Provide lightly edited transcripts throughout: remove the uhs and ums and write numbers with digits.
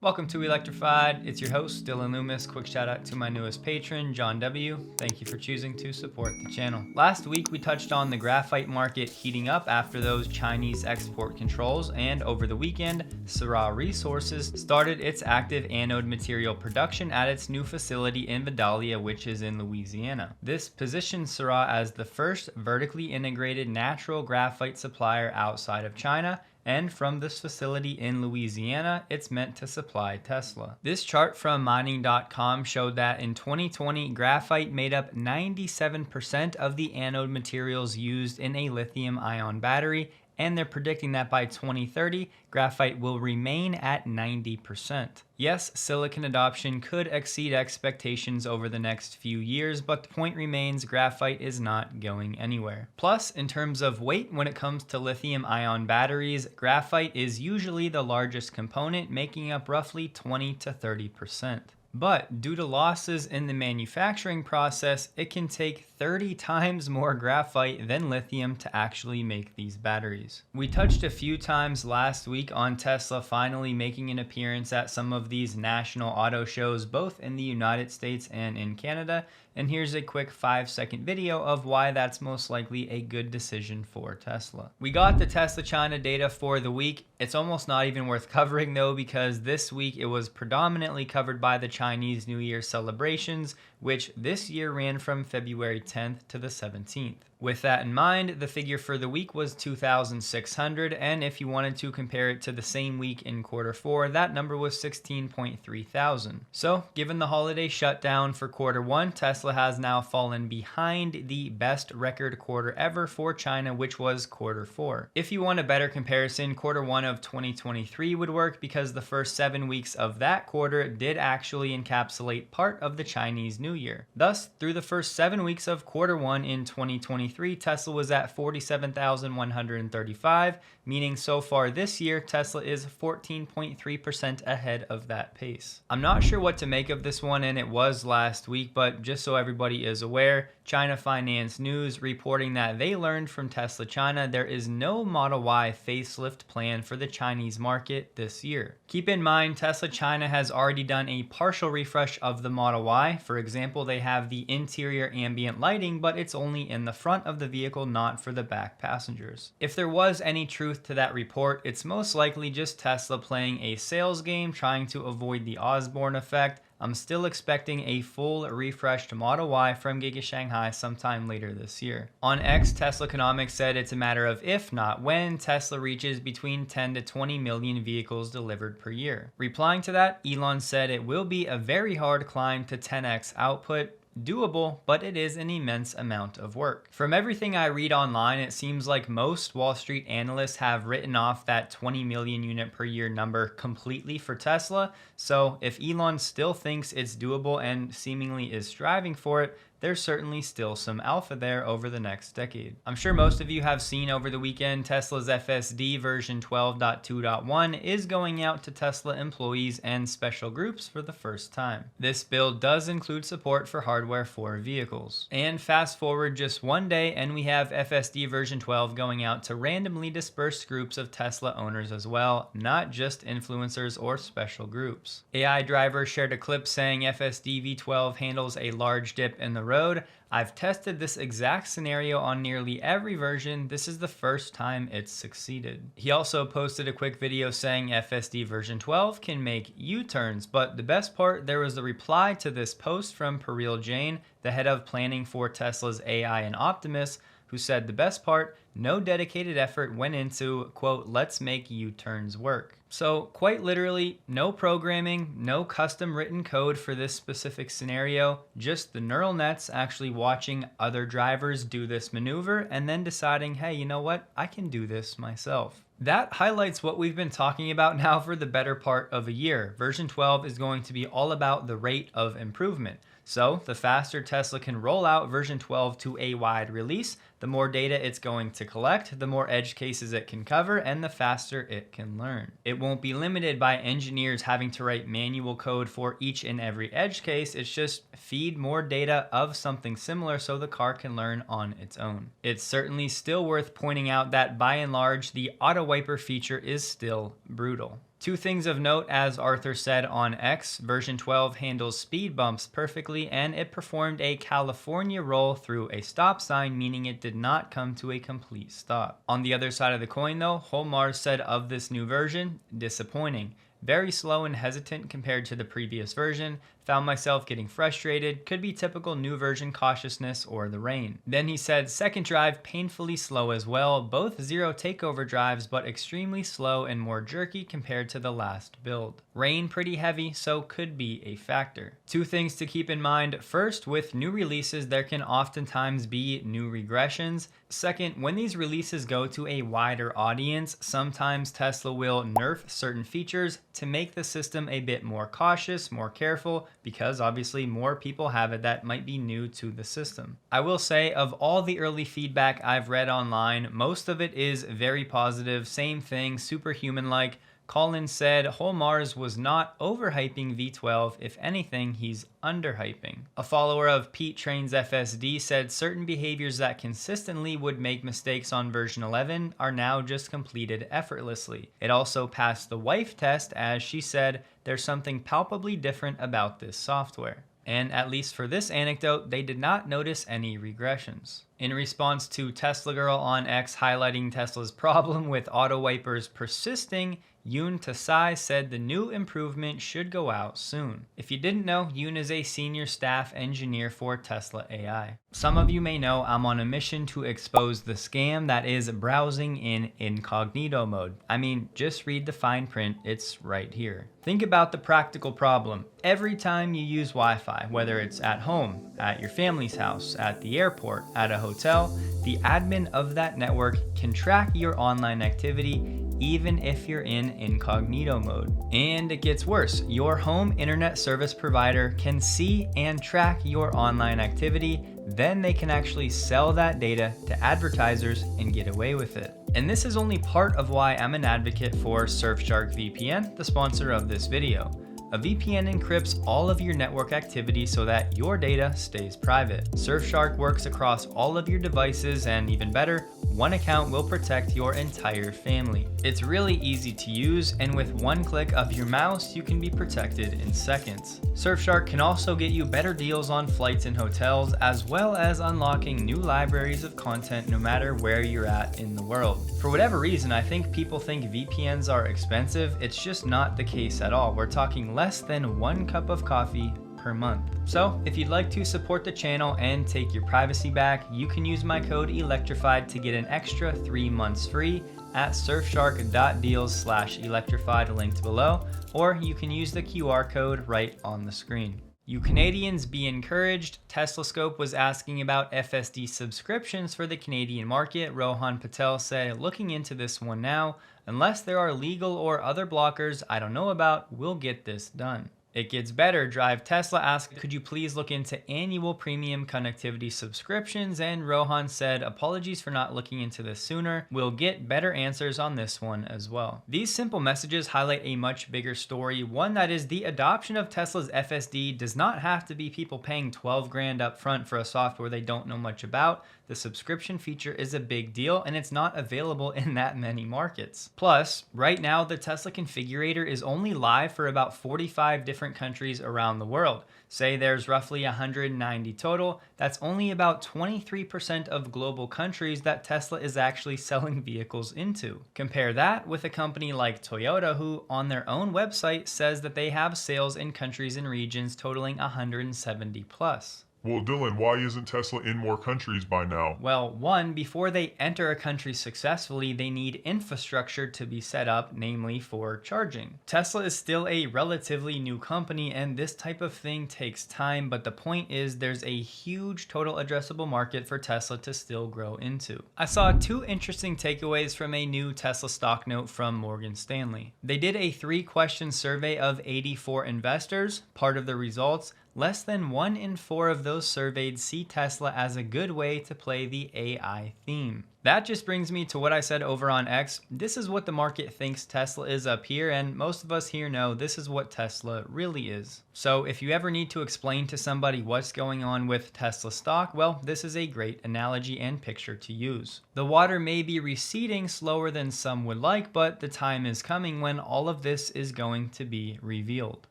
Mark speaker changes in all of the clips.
Speaker 1: Welcome to Electrified. It's your host, Dylan Loomis. Quick shout out to my newest patron, John W. Thank you for choosing to support the channel. Last week, we touched on the graphite market heating up after those Chinese export controls, and over the weekend, CATL Resources started its active anode material production at its new facility in Vidalia, which is in Louisiana. This positions CATL as the first vertically integrated natural graphite supplier outside of China, and from this facility in Louisiana, it's meant to supply Tesla. This chart from mining.com showed that in 2020, graphite made up 97% of the anode materials used in a lithium-ion battery, and they're predicting that by 2030, graphite will remain at 90%. Yes, silicon adoption could exceed expectations over the next few years, but the point remains graphite is not going anywhere. Plus, in terms of weight, when it comes to lithium-ion batteries, graphite is usually the largest component, making up roughly 20 to 30%. But due to losses in the manufacturing process, it can take 30 times more graphite than lithium to actually make these batteries. We touched a few times last week on Tesla finally making an appearance at some of these national auto shows, both in the United States and in Canada. And here's a quick 5-second video of why that's most likely a good decision for Tesla. We got the Tesla China data for the week. It's almost not even worth covering though, because this week it was predominantly covered by the Chinese New Year celebrations, which this year ran from February 10th to the 17th. With that in mind, the figure for the week was 2,600, and if you wanted to compare it to the same week in quarter 4, that number was 16.3 thousand. So, given the holiday shutdown for quarter 1, Tesla has now fallen behind the best record quarter ever for China, which was quarter 4. If you want a better comparison, quarter 1 of 2023 would work because the first 7 weeks of that quarter did actually encapsulate part of the Chinese New Year. Thus, through the first 7 weeks of quarter 1 in 2023, Tesla was at 47,135, meaning so far this year, Tesla is 14.3% ahead of that pace. I'm not sure what to make of this one, and it was last week, but just so everybody is aware, China Finance News reporting that they learned from Tesla China there is no Model Y facelift plan for the Chinese market this year. Keep in mind, Tesla China has already done a partial refresh of the Model Y. For example, they have the interior ambient lighting, but it's only in the front of the vehicle, not for the back passengers. If there was any truth to that report, it's most likely just Tesla playing a sales game, trying to avoid the Osborne effect. I'm still expecting a full refreshed Model Y from Giga Shanghai sometime later this year. On X, Tesla Economics said it's a matter of if, not when, Tesla reaches between 10 to 20 million vehicles delivered per year. Replying to that, Elon said it will be a very hard climb to 10x output. Doable, but it is an immense amount of work. From everything I read online, it seems like most Wall Street analysts have written off that 20 million unit per year number completely for Tesla. So if Elon still thinks it's doable and seemingly is striving for it, there's certainly still some alpha there over the next decade. I'm sure most of you have seen over the weekend Tesla's FSD version 12.2.1 is going out to Tesla employees and special groups for the first time. This build does include support for hardware for vehicles. And fast forward just one day and we have FSD version 12 going out to randomly dispersed groups of Tesla owners as well, not just influencers or special groups. AI Driver shared a clip saying FSD V12 handles a large dip in the road. I've tested this exact scenario on nearly every version. This is the first time it's succeeded. He also posted a quick video saying FSD version 12 can make U-turns, but the best part, there was a reply to this post from Paril Jain, the head of planning for Tesla's AI and Optimus, who said the best part, no dedicated effort went into, quote, let's make U-turns work. So quite literally, no programming, no custom written code for this specific scenario, just the neural nets actually watching other drivers do this maneuver and then deciding, hey, you know what, I can do this myself. That highlights what we've been talking about now for the better part of a year. Version 12 is going to be all about the rate of improvement. So the faster Tesla can roll out version 12 to a wide release, the more data it's going to collect, the more edge cases it can cover, and the faster it can learn. It won't be limited by engineers having to write manual code for each and every edge case. It's just feed more data of something similar so the car can learn on its own. It's certainly still worth pointing out that by and large, the auto wiper feature is still brutal. Two things of note, as Arthur said on X, version 12 handles speed bumps perfectly, and it performed a California roll through a stop sign, meaning it did not come to a complete stop. On the other side of the coin though, Holmar said of this new version, disappointing. Very slow and hesitant compared to the previous version. Found myself getting frustrated. Could be typical new version cautiousness or the rain. Then he said second drive painfully slow as well. Both zero takeover drives, but extremely slow and more jerky compared to the last build. Rain pretty heavy, so could be a factor. Two things to keep in mind. First, with new releases, there can oftentimes be new regressions. Second, when these releases go to a wider audience, sometimes Tesla will nerf certain features to make the system a bit more cautious, more careful, because obviously more people have it that might be new to the system. I will say, of all the early feedback I've read online, most of it is very positive. Same thing, superhuman-like. Colin said Holmars was not overhyping V12, if anything, he's underhyping. A follower of Pete Train's FSD said certain behaviors that consistently would make mistakes on version 11 are now just completed effortlessly. It also passed the wife test, as she said there's something palpably different about this software. And at least for this anecdote, they did not notice any regressions. In response to Tesla Girl on X highlighting Tesla's problem with auto wipers persisting, Yoon Tasai said the new improvement should go out soon. If you didn't know, Yoon is a senior staff engineer for Tesla AI. Some of you may know I'm on a mission to expose the scam that is browsing in incognito mode. I mean, just read the fine print, it's right here. Think about the practical problem. Every time you use Wi-Fi, whether it's at home, at your family's house, at the airport, at a hotel, the admin of that network can track your online activity even if you're in incognito mode. And it gets worse. Your home internet service provider can see and track your online activity, then they can actually sell that data to advertisers and get away with it. And this is only part of why I'm an advocate for Surfshark VPN, the sponsor of this video. A VPN encrypts all of your network activity so that your data stays private. Surfshark works across all of your devices, and even better, one account will protect your entire family. It's really easy to use, and with one click of your mouse, you can be protected in seconds. Surfshark can also get you better deals on flights and hotels, as well as unlocking new libraries of content no matter where you're at in the world. For whatever reason, I think people think VPNs are expensive. It's just not the case at all. We're talking less than 1 cup of coffee per month. So if you'd like to support the channel and take your privacy back, you can use my code Electrified to get an extra 3 months free at surfshark.deals/electrified linked below, or you can use the QR code right on the screen. You Canadians be encouraged. Teslascope was asking about FSD subscriptions for the Canadian market. Rohan Patel said, looking into this one now. Unless there are legal or other blockers I don't know about, we'll get this done. It gets better. Drive Tesla asked, could you please look into annual premium connectivity subscriptions? And Rohan said, apologies for not looking into this sooner. We'll get better answers on this one as well. These simple messages highlight a much bigger story, one that is the adoption of Tesla's FSD does not have to be people paying 12 grand up front for a software they don't know much about. The subscription feature is a big deal, and it's not available in that many markets. Plus, right now, the Tesla configurator is only live for about 45 different countries around the world. Say there's roughly 190 total. That's only about 23% of global countries that Tesla is actually selling vehicles into. Compare that with a company like Toyota, who on their own website says that they have sales in countries and regions totaling 170 plus.
Speaker 2: Well, Dylan, why isn't Tesla in more countries by now?
Speaker 1: Well, one, before they enter a country successfully, they need infrastructure to be set up, namely for charging. Tesla is still a relatively new company, and this type of thing takes time, but the point is there's a huge total addressable market for Tesla to still grow into. I saw 2 interesting takeaways from a new Tesla stock note from Morgan Stanley. They did a 3-question survey of 84 investors. Part of the results, less than 1 in 4 of those surveyed see Tesla as a good way to play the AI theme. That just brings me to what I said over on X. This is what the market thinks Tesla is up here, and most of us here know this is what Tesla really is. So if you ever need to explain to somebody what's going on with Tesla stock, well, this is a great analogy and picture to use. The water may be receding slower than some would like, but the time is coming when all of this is going to be revealed.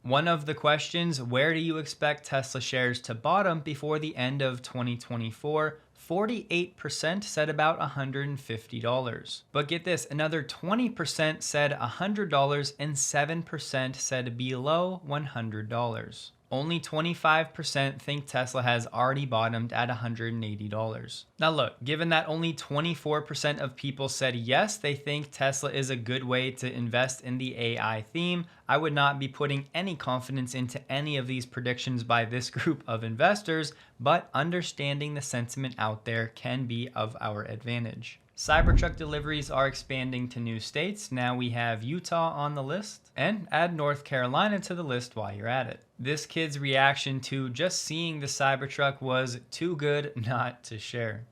Speaker 1: One of the questions, where do you expect Tesla shares to bottom before the end of 2024? 48% said about $150. But get this, another 20% said $100 and 7% said below $100. Only 25% think Tesla has already bottomed at $180. Now look, given that only 24% of people said yes, they think Tesla is a good way to invest in the AI theme, I would not be putting any confidence into any of these predictions by this group of investors, but understanding the sentiment out there can be of our advantage. Cybertruck deliveries are expanding to new states. Now we have Utah on the list, and add North Carolina to the list while you're at it. This kid's reaction to just seeing the Cybertruck was too good not to share.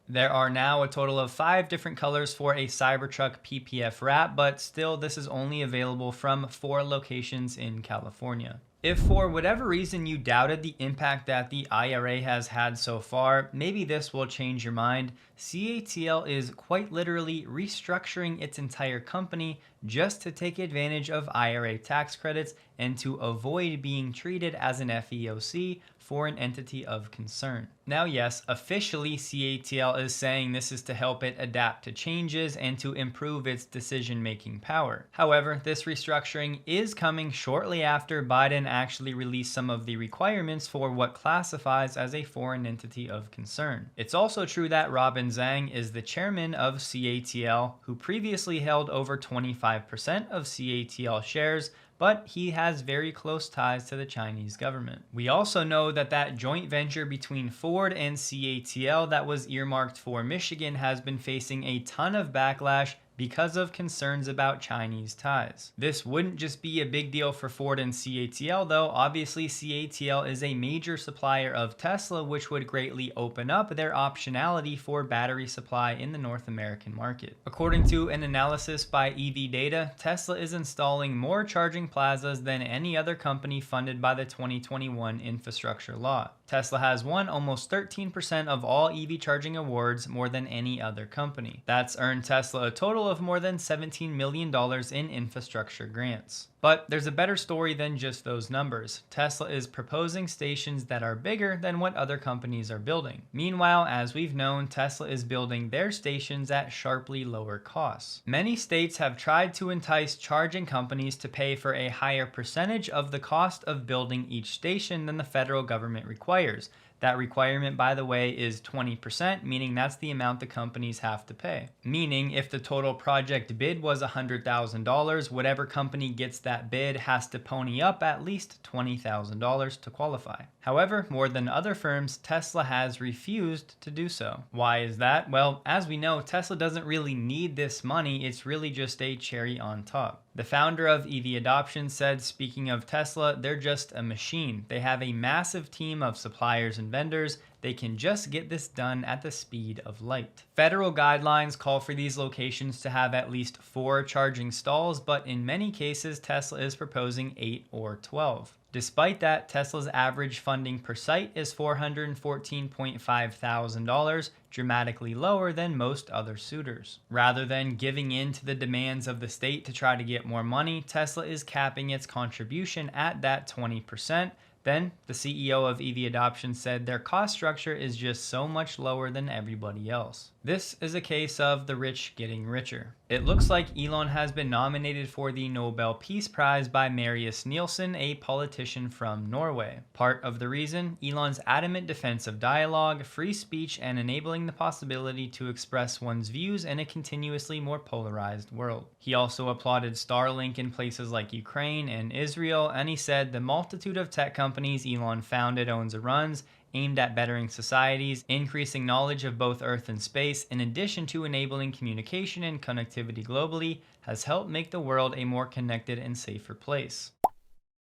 Speaker 1: There are now a total of 5 different colors for a Cybertruck PPF wrap, but still this is only available from 4 locations in California. If for whatever reason you doubted the impact that the IRA has had so far, maybe this will change your mind. CATL is quite literally restructuring its entire company just to take advantage of IRA tax credits and to avoid being treated as an FEOC, foreign entity of concern. Now yes, officially CATL is saying this is to help it adapt to changes and to improve its decision-making power. However, this restructuring is coming shortly after Biden actually released some of the requirements for what classifies as a foreign entity of concern. It's also true that Robin Zhang is the chairman of CATL, who previously held over 25% of CATL shares, but he has very close ties to the Chinese government. We also know that that joint venture between Ford and CATL that was earmarked for Michigan has been facing a ton of backlash because of concerns about Chinese ties. This wouldn't just be a big deal for Ford and CATL though. Obviously CATL is a major supplier of Tesla, which would greatly open up their optionality for battery supply in the North American market. According to an analysis by EV Data, Tesla is installing more charging plazas than any other company funded by the 2021 infrastructure law. Tesla has won almost 13% of all EV charging awards, more than any other company. That's earned Tesla a total of more than $17 million in infrastructure grants. But there's a better story than just those numbers. Tesla is proposing stations that are bigger than what other companies are building. Meanwhile, as we've known, Tesla is building their stations at sharply lower costs. Many states have tried to entice charging companies to pay for a higher percentage of the cost of building each station than the federal government requires. That requirement, by the way, is 20%, meaning that's the amount the companies have to pay. Meaning if the total project bid was $100,000, whatever company gets that bid has to pony up at least $20,000 to qualify. However, more than other firms, Tesla has refused to do so. Why is that? Well, as we know, Tesla doesn't really need this money. It's really just a cherry on top. The founder of EV Adoption said, speaking of Tesla, they're just a machine. They have a massive team of suppliers and vendors. They can just get this done at the speed of light. Federal guidelines call for these locations to have at least 4 charging stalls, but in many cases, Tesla is proposing 8 or 12. Despite that, Tesla's average funding per site is $414.5 thousand, dramatically lower than most other suitors. Rather than giving in to the demands of the state to try to get more money, Tesla is capping its contribution at that 20%. Then, the CEO of EV Adoption said their cost structure is just so much lower than everybody else. This is a case of the rich getting richer. It looks like Elon has been nominated for the Nobel Peace Prize by Marius Nielsen, a politician from Norway. Part of the reason? Elon's adamant defense of dialogue, free speech, and enabling the possibility to express one's views in a continuously more polarized world. He also applauded Starlink in places like Ukraine and Israel, and he said the multitude of tech companies Elon founded, owns, or runs aimed at bettering societies, increasing knowledge of both Earth and space, in addition to enabling communication and connectivity globally, has helped make the world a more connected and safer place.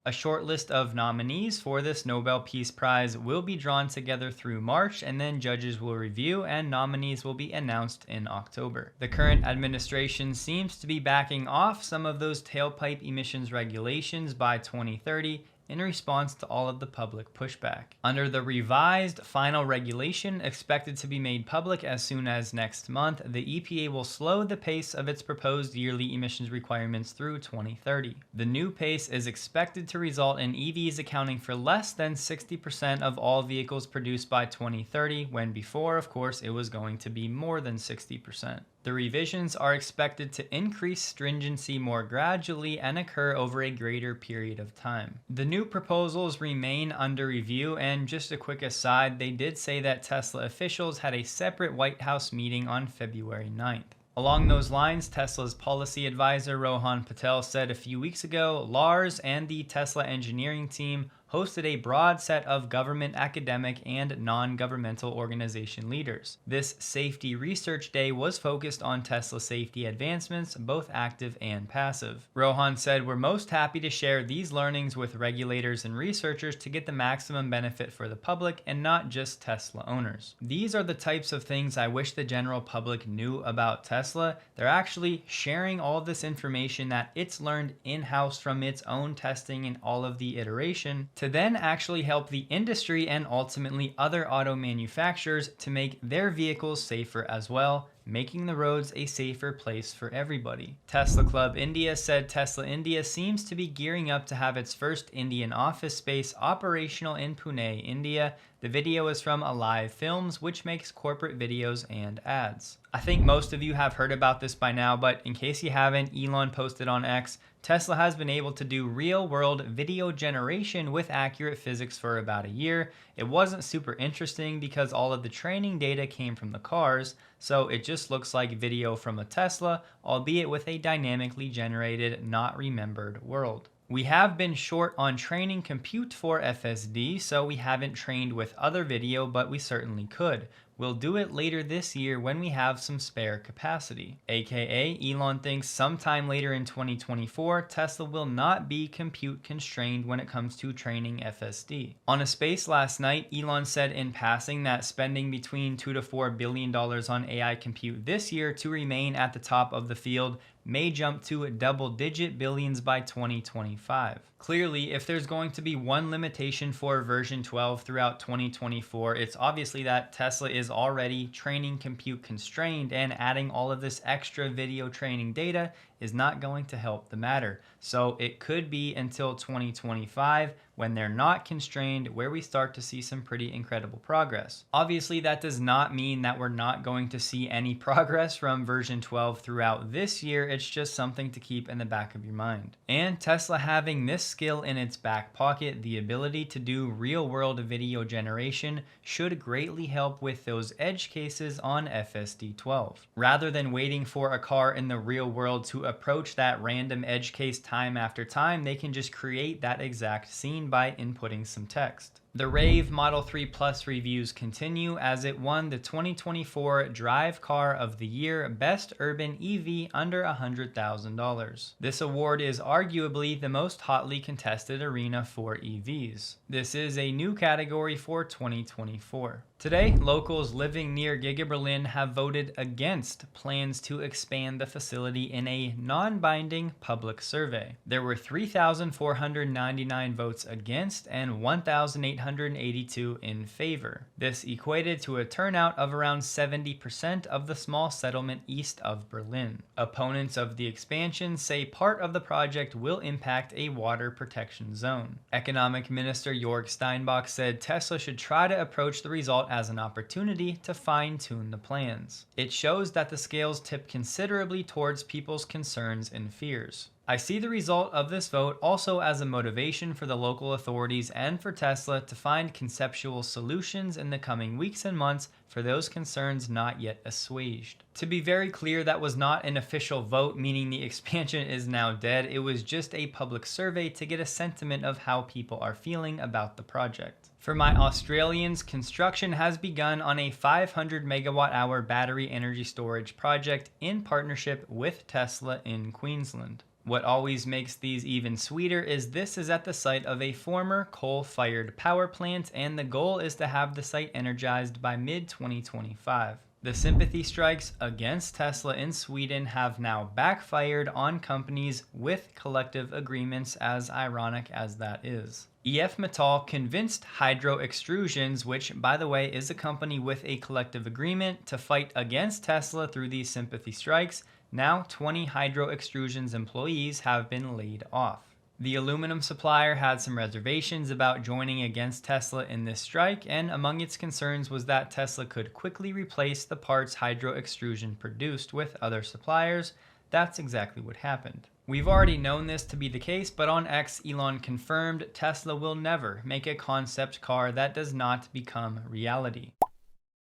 Speaker 1: A short list of nominees for this Nobel Peace Prize will be drawn together through March, and then judges will review and nominees will be announced in October. The current administration seems to be backing off some of those tailpipe emissions regulations by 2030 in response to all of the public pushback. Under the revised final regulation expected to be made public as soon as next month, the EPA will slow the pace of its proposed yearly emissions requirements through 2030. The new pace is expected to result in EVs accounting for less than 60% of all vehicles produced by 2030, when before, of course, it was going to be more than 60%. The revisions are expected to increase stringency more gradually and occur over a greater period of time. The new proposals remain under review, and just a quick aside, they did say that Tesla officials had a separate White House meeting on February 9th. Along those lines, Tesla's policy advisor Rohan Patel said a few weeks ago, Lars and the Tesla engineering team hosted a broad set of government, academic, and non-governmental organization leaders. This Safety Research Day was focused on Tesla safety advancements, both active and passive. Rohan said, "We're most happy to share these learnings with regulators and researchers to get the maximum benefit for the public and not just Tesla owners. These are the types of things I wish the general public knew about Tesla. They're actually sharing all of this information that it's learned in-house from its own testing and all of the iteration to then actually help the industry and ultimately other auto manufacturers to make their vehicles safer as well, making the roads a safer place for everybody." Tesla Club India said Tesla India seems to be gearing up to have its first Indian office space operational in Pune, India. The video is from Alive Films, which makes corporate videos and ads. I think most of you have heard about this by now, but in case you haven't, Elon posted on X, Tesla has been able to do real-world video generation with accurate physics for about a year. It wasn't super interesting because all of the training data came from the cars, so it just looks like video from a Tesla, albeit with a dynamically generated, not remembered world. We have been short on training compute for FSD, so we haven't trained with other video, but we certainly could. We'll do it later this year when we have some spare capacity. AKA, Elon thinks sometime later in 2024, Tesla will not be compute constrained when it comes to training FSD. On a space last night, Elon said in passing that spending between $2 to $4 billion on AI compute this year to remain at the top of the field may jump to double-digit billions by 2025. Clearly, if there's going to be one limitation for version 12 throughout 2024, it's obviously that Tesla is already training compute constrained, and adding all of this extra video training data is not going to help the matter. So it could be until 2025 when they're not constrained where we start to see some pretty incredible progress. Obviously, that does not mean that we're not going to see any progress from version 12 throughout this year. It's just something to keep in the back of your mind. And Tesla having this skill in its back pocket, the ability to do real-world video generation, should greatly help with those edge cases on FSD 12. Rather than waiting for a car in the real world to approach that random edge case time after time, they can just create that exact scene by inputting some text. The rave Model 3 Plus reviews continue as it won the 2024 Drive Car of the Year Best Urban EV under $100,000. This award is arguably the most hotly contested arena for EVs. This is a new category for 2024. Today, locals living near Giga Berlin have voted against plans to expand the facility in a non-binding public survey. There were 3,499 votes against and 1,882 in favor. This equated to a turnout of around 70% of the small settlement east of Berlin. Opponents of the expansion say part of the project will impact a water protection zone. Economic Minister Jörg Steinbach said Tesla should try to approach the result as an opportunity to fine-tune the plans. It shows that the scales tip considerably towards people's concerns and fears. I see the result of this vote also as a motivation for the local authorities and for Tesla to find conceptual solutions in the coming weeks and months for those concerns not yet assuaged. To be very clear, that was not an official vote, meaning the expansion is now dead. It was just a public survey to get a sentiment of how people are feeling about the project. For my Australians, construction has begun on a 500 megawatt hour battery energy storage project in partnership with Tesla in Queensland. What always makes these even sweeter is this is at the site of a former coal-fired power plant, and the goal is to have the site energized by mid-2025. The sympathy strikes against Tesla in Sweden have now backfired on companies with collective agreements, as ironic as that is. EF Metall convinced Hydro Extrusions, which by the way is a company with a collective agreement, to fight against Tesla through these sympathy strikes. Now 20 Hydro Extrusions employees have been laid off. The aluminum supplier had some reservations about joining against Tesla in this strike, and among its concerns was that Tesla could quickly replace the parts Hydro Extrusion produced with other suppliers. That's exactly what happened. We've already known this to be the case, but on X, Elon confirmed Tesla will never make a concept car that does not become reality.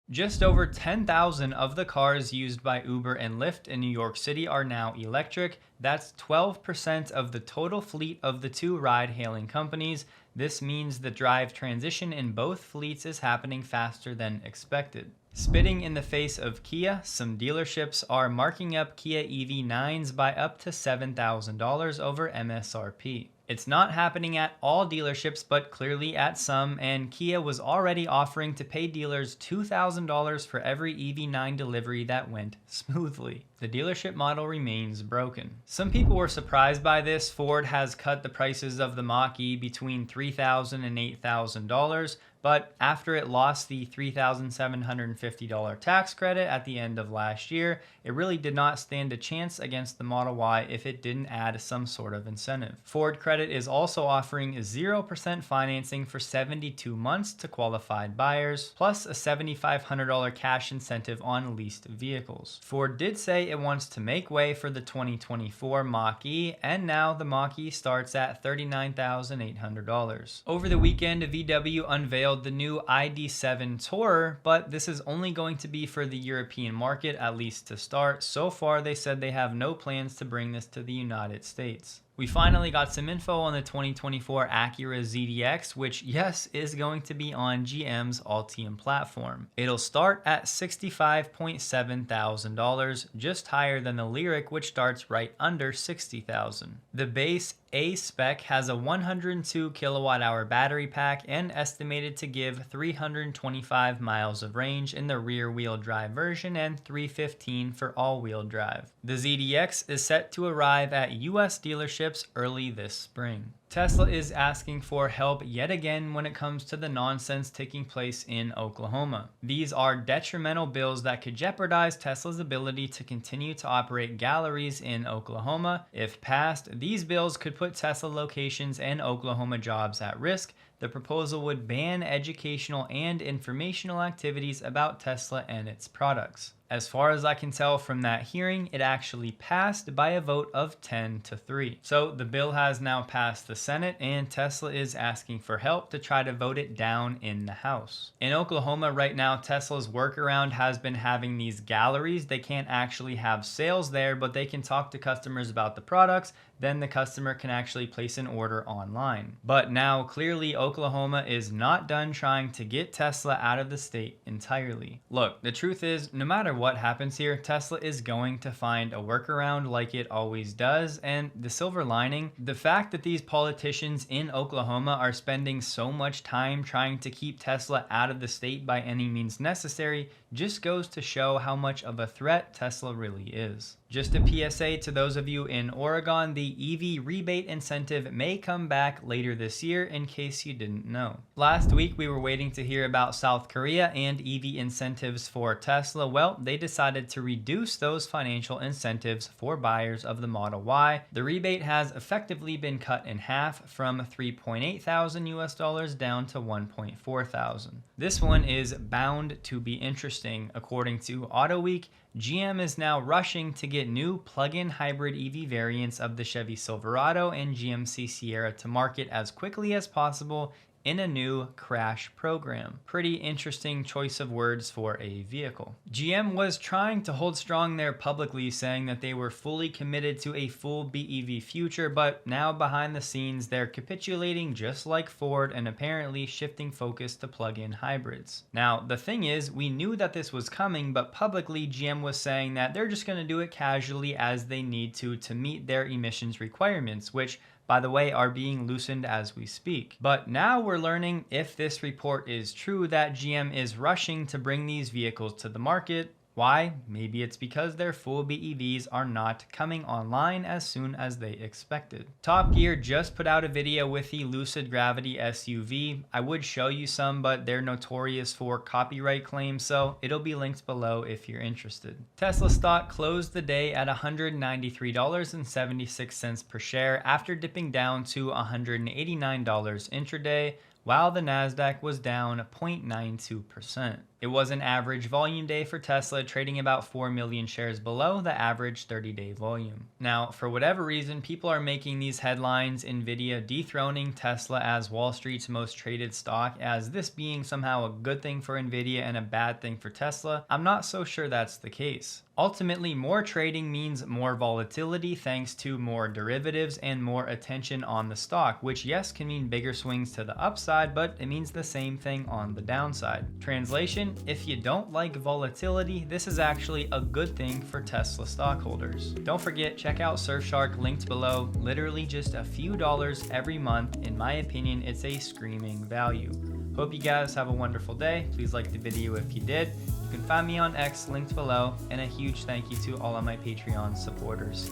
Speaker 1: Just over 10,000 of the cars used by Uber and Lyft in New York City are now electric. That's 12% of the total fleet of the two ride-hailing companies. This means the drive transition in both fleets is happening faster than expected. Spitting in the face of Kia, some dealerships are marking up Kia EV9s by up to $7,000 over MSRP. It's not happening at all dealerships, but clearly at some, and Kia was already offering to pay dealers $2,000 for every EV9 delivery that went smoothly. The dealership model remains broken. Some people were surprised by this. Ford has cut the prices of the Mach-E between $3,000 and $8,000, but after it lost the $3,750 tax credit at the end of last year, it really did not stand a chance against the Model Y if it didn't add some sort of incentive. Ford Credit is also offering 0% financing for 72 months to qualified buyers, plus a $7,500 cash incentive on leased vehicles. Ford did say it wants to make way for the 2024 Mach-E, and now the Mach-E starts at $39,800. Over the weekend, VW unveiled the new ID7 Tourer, but this is only going to be for the European market, at least to start. So far, they said they have no plans to bring this to the United States. We finally got some info on the 2024 Acura ZDX, which yes, is going to be on GM's Ultium platform. It'll start at $65.7 thousand, just higher than the Lyriq, which starts right under $60,000. The base A spec has a 102 kilowatt hour battery pack and estimated to give 325 miles of range in the rear wheel drive version and 315 for all wheel drive. The ZDX is set to arrive at US dealerships early this spring. Tesla is asking for help yet again when it comes to the nonsense taking place in Oklahoma. These are detrimental bills that could jeopardize Tesla's ability to continue to operate galleries in Oklahoma. If passed, these bills could put Tesla locations and Oklahoma jobs at risk. The proposal would ban educational and informational activities about Tesla and its products. As far as I can tell from that hearing, it actually passed by a vote of 10-3. So the bill has now passed the Senate, and Tesla is asking for help to try to vote it down in the House. In Oklahoma right now, Tesla's workaround has been having these galleries. They can't actually have sales there, but they can talk to customers about the products. Then the customer can actually place an order online. But now clearly Oklahoma is not done trying to get Tesla out of the state entirely. Look, the truth is, no matter what happens here, Tesla is going to find a workaround like it always does. And the silver lining, the fact that these politicians in Oklahoma are spending so much time trying to keep Tesla out of the state by any means necessary just goes to show how much of a threat Tesla really is. Just a PSA to those of you in Oregon, the EV rebate incentive may come back later this year in case you didn't know. Last week we were waiting to hear about South Korea and EV incentives for Tesla. Well, they decided to reduce those financial incentives for buyers of the Model Y. The rebate has effectively been cut in half from $3.8 thousand US down to $1.4 thousand. This one is bound to be interesting. According to AutoWeek, GM is now rushing to get new plug-in hybrid EV variants of the Chevy Silverado and GMC Sierra to market as quickly as possible in a new crash program. Pretty interesting choice of words for a vehicle. GM was trying to hold strong there publicly, saying that they were fully committed to a full BEV future, but now behind the scenes they're capitulating just like Ford and apparently shifting focus to plug-in hybrids. Now the thing is, we knew that this was coming, but publicly GM was saying that they're just going to do it casually as they need to meet their emissions requirements, which by the way, are being loosened as we speak. But now we're learning, if this report is true, that GM is rushing to bring these vehicles to the market. Why? Maybe it's because their full BEVs are not coming online as soon as they expected. Top Gear just put out a video with the Lucid Gravity SUV. I would show you some, but they're notorious for copyright claims, so it'll be linked below if you're interested. Tesla stock closed the day at $193.76 per share after dipping down to $189 intraday, while the Nasdaq was down 0.92%. It was an average volume day for Tesla, trading about 4 million shares below the average 30-day volume. Now, for whatever reason, people are making these headlines, Nvidia dethroning Tesla as Wall Street's most traded stock, as this being somehow a good thing for Nvidia and a bad thing for Tesla. I'm not so sure that's the case. Ultimately, more trading means more volatility thanks to more derivatives and more attention on the stock, which yes can mean bigger swings to the upside, but it means the same thing on the downside. Translation, if you don't like volatility, this is actually a good thing for Tesla stockholders. Don't forget, check out Surfshark linked below. Literally just a few dollars every month. In my opinion, it's a screaming value. Hope you guys have a wonderful day. Please like the video if you did. You can find me on X linked below, and a huge thank you to all of my Patreon supporters.